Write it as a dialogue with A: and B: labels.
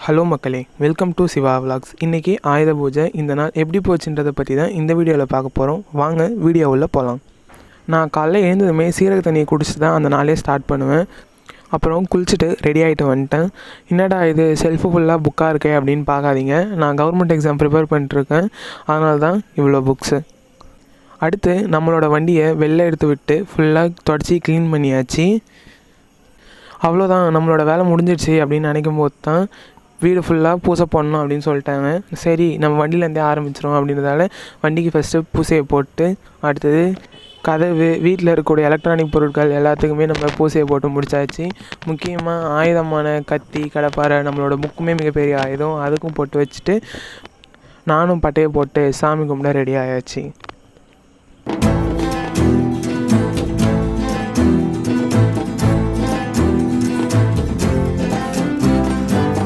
A: Hello மக்களே, welcome to Siva vlogs. இன்றைக்கி ஆயுத பூஜை. இந்த நாள் எப்படி போச்சுன்றதை பற்றி தான் இந்த வீடியோவில் பார்க்க போகிறோம். வாங்க வீடியோவில் போகலாம். நான் காலைல எழுந்ததுமே சீரக தண்ணியை குடிச்சிட்டு தான் அந்த நாளே ஸ்டார்ட் பண்ணுவேன். அப்புறம் குளிச்சுட்டு ரெடி ஆகிட்டு வந்துட்டேன். என்னடா இது செல்ஃபு ஃபுல்லாக புக்காக இருக்கே அப்படின்னு பார்க்காதீங்க. நான் கவர்மெண்ட் எக்ஸாம் ப்ரிப்பேர் பண்ணிட்டுருக்கேன், அதனால தான் இவ்வளோ புக்ஸு. அடுத்து நம்மளோட வண்டியை வெளில எடுத்து விட்டு ஃபுல்லாக தொடச்சி க்ளீன் பண்ணியாச்சு. அவ்வளோதான், நம்மளோட வேலை முடிஞ்சிடுச்சு அப்படின்னு நினைக்கும் போது தான் வீடு ஃபுல்லாக பூசை போடணும் அப்படின்னு சொல்லிட்டாங்க. சரி, நம்ம வண்டியிலேருந்தே ஆரம்பிச்சிடும் அப்படின்றதால வண்டிக்கு ஃபஸ்ட்டு பூசையை போட்டு, அடுத்தது கதவு, வீட்டில் இருக்கக்கூடிய எலக்ட்ரானிக் பொருட்கள் எல்லாத்துக்குமே நம்ம பூசையை போட்டு முடிச்சாச்சு. முக்கியமாக ஆயுதமான கத்தி, கடப்பாரை, நம்மளோட புக்குமே மிகப்பெரிய ஆயுதம், அதுக்கும் போட்டு வச்சுட்டு நானும் பட்டையை போட்டு சாமி கும்பிட ரெடி ஆயாச்சு.